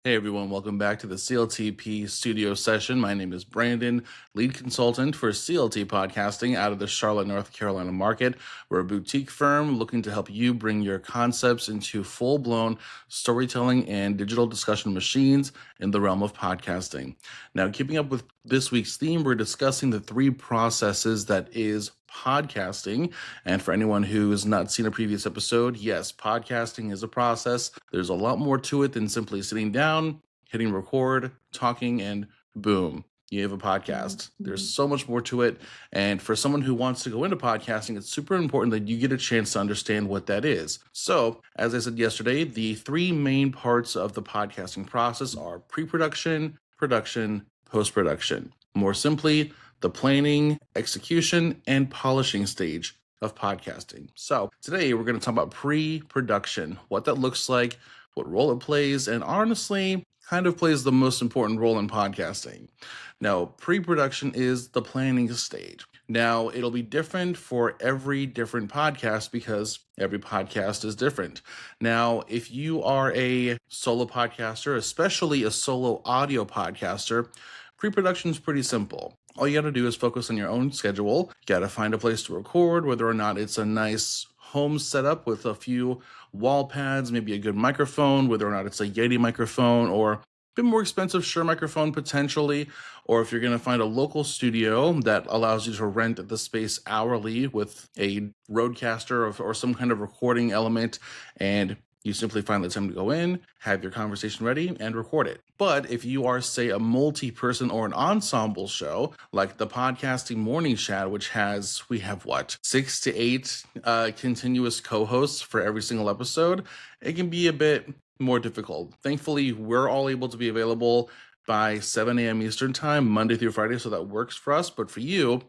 Hey everyone, welcome back to the CLTP studio session. My name is Brandon, lead consultant for CLT Podcasting out of the Charlotte, North Carolina market. We're a boutique firm looking to help you bring your concepts into full-blown storytelling and digital discussion machines in the realm of podcasting. Now, keeping up with this week's theme, we're discussing the three processes that is podcasting. And for anyone who has not seen a previous episode, yes, podcasting is a process. There's a lot more to it than simply sitting down, hitting record, talking, and boom, you have a podcast. There's so much more to it. And for someone who wants to go into podcasting, it's super important that you get a chance to understand what that is. So, as I said yesterday, the three main parts of the podcasting process are pre-production, production, post-production. More simply, the planning, execution, and polishing stage of podcasting. So today we're going to talk about pre-production, what that looks like, what role it plays, and honestly, kind of plays the most important role in podcasting. Now, pre-production is the planning stage. Now, it'll be different for every different podcast because every podcast is different. Now, if you are a solo podcaster, especially a solo audio podcaster, pre-production is pretty simple. All you got to do is focus on your own schedule. You got to find a place to record, whether or not it's a nice home setup with a few wall pads, maybe a good microphone, whether or not it's a Yeti microphone or a bit more expensive Shure microphone potentially, or if you're going to find a local studio that allows you to rent the space hourly with a Rodecaster or some kind of recording element, and you simply find the time to go in, have your conversation ready, and record it. But if you are, say, a multi-person or an ensemble show, like the Podcasting Morning Chat, which we have 6 to 8 continuous co-hosts for every single episode, it can be a bit more difficult. Thankfully, we're all able to be available by 7 a.m. Eastern time, Monday through Friday, so that works for us. But for you,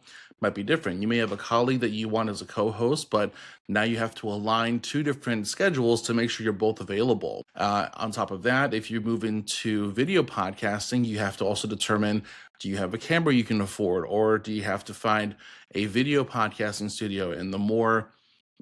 might be different. You may have a colleague that you want as a co-host, but now you have to align two different schedules to make sure you're both available. On top of that, if you move into video podcasting, you have to also determine, do you have a camera you can afford, or do you have to find a video podcasting studio? And the more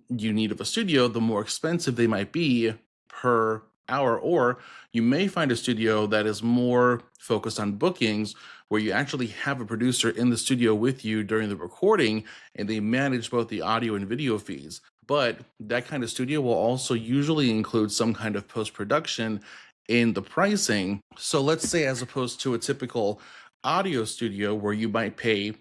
you need of a studio, the more expensive they might be per hour. Or you may find a studio that is more focused on bookings, where you actually have a producer in the studio with you during the recording and they manage both the audio and video feeds. But that kind of studio will also usually include some kind of post-production in the pricing. So let's say, as opposed to a typical audio studio where you might pay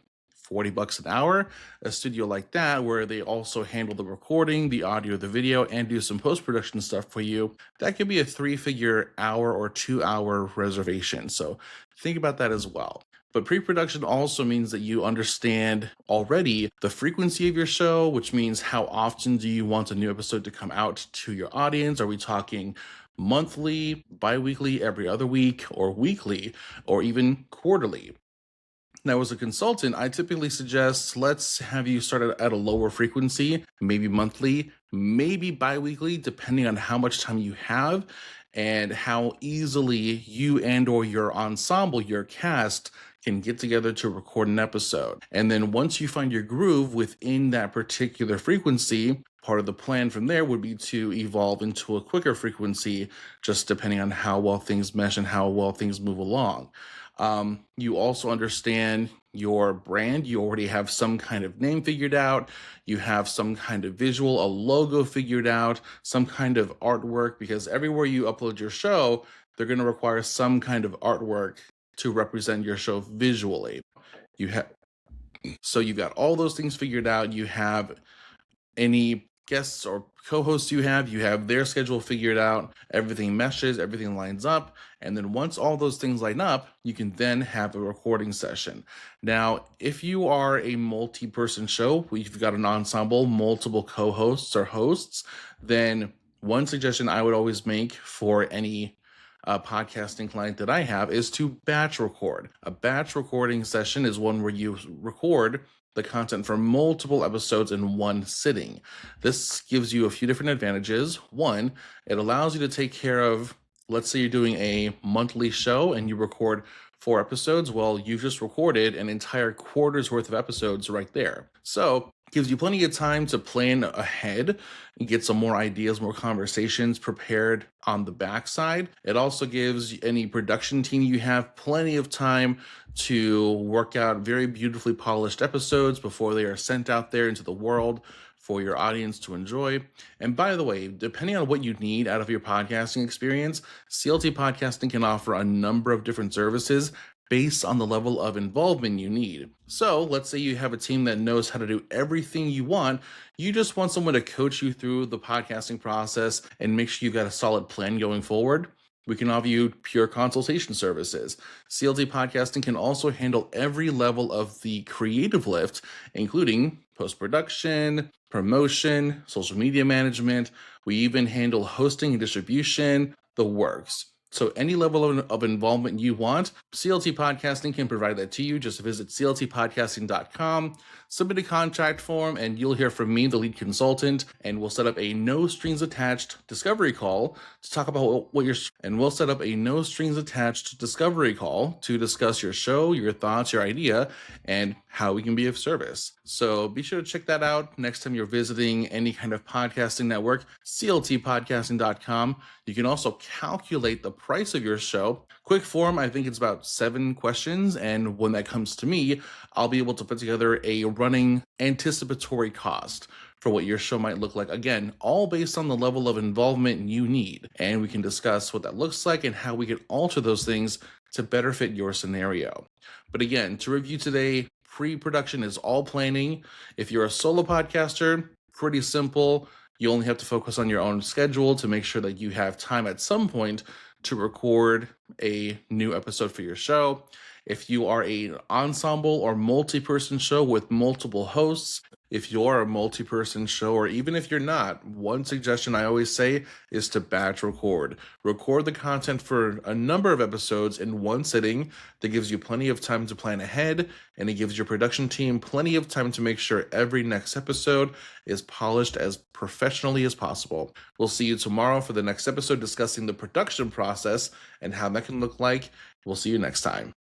$40 an hour, a studio like that where they also handle the recording, the audio, the video, and do some post-production stuff for you, that could be a 3-figure hour or 2-hour reservation. So think about that as well. But pre-production also means that you understand already the frequency of your show, which means how often do you want a new episode to come out to your audience? Are we talking monthly, bi-weekly, every other week, or weekly, or even quarterly? Now, as a consultant, I typically suggest let's have you start at a lower frequency, maybe monthly, maybe bi-weekly, depending on how much time you have and how easily you and or your ensemble, your cast, can get together to record an episode. And then once you find your groove within that particular frequency, part of the plan from there would be to evolve into a quicker frequency, just depending on how well things mesh and how well things move along. You also understand your brand. You already have some kind of name figured out. You have some kind of visual, a logo figured out, some kind of artwork, because everywhere you upload your show, they're going to require some kind of artwork to represent your show visually. So you've got all those things figured out. You have any guests or co-hosts you have their schedule figured out, everything meshes, everything lines up, and then once all those things line up, you can then have a recording session. Now, if you are a multi-person show, you've got an ensemble, multiple co-hosts or hosts, then one suggestion I would always make for any podcasting client that I have is to batch record. A batch recording session is one where you record the content for multiple episodes in one sitting. This gives you a few different advantages. One, it allows you to take care of, let's say you're doing a monthly show and you record 4 episodes. Well, you've just recorded an entire quarter's worth of episodes right there. So Gives you plenty of time to plan ahead and get some more ideas, more conversations prepared on the backside. It also gives any production team you have plenty of time to work out very beautifully polished episodes before they are sent out there into the world for your audience to enjoy. And by the way, depending on what you need out of your podcasting experience, CLT Podcasting can offer a number of different services based on the level of involvement you need. So let's say you have a team that knows how to do everything you want. You just want someone to coach you through the podcasting process and make sure you've got a solid plan going forward. We can offer you pure consultation services. CLT Podcasting can also handle every level of the creative lift, including post-production, promotion, social media management. We even handle hosting and distribution, the works. So any level of involvement you want, CLT Podcasting can provide that to you. Just visit cltpodcasting.com, submit a contract form, and you'll hear from me, the lead consultant, and we'll set up a no strings attached discovery call to talk about we'll set up a no strings attached discovery call to discuss your show, your thoughts, your idea, and how we can be of service. So be sure to check that out next time you're visiting any kind of podcasting network, cltpodcasting.com. You can also calculate the price of your show. Quick form, I think it's about 7 questions. And when that comes to me, I'll be able to put together a running anticipatory cost for what your show might look like. Again, all based on the level of involvement you need. And we can discuss what that looks like and how we can alter those things to better fit your scenario. But again, to review today, pre-production is all planning. If you're a solo podcaster, pretty simple. You only have to focus on your own schedule to make sure that you have time at some point to record a new episode for your show. If you are an ensemble or multi-person show with multiple hosts, if you're a multi-person show, or even if you're not, one suggestion I always say is to batch record. Record the content for a number of episodes in one sitting. That gives you plenty of time to plan ahead, and it gives your production team plenty of time to make sure every next episode is polished as professionally as possible. We'll see you tomorrow for the next episode discussing the production process and how that can look like. We'll see you next time.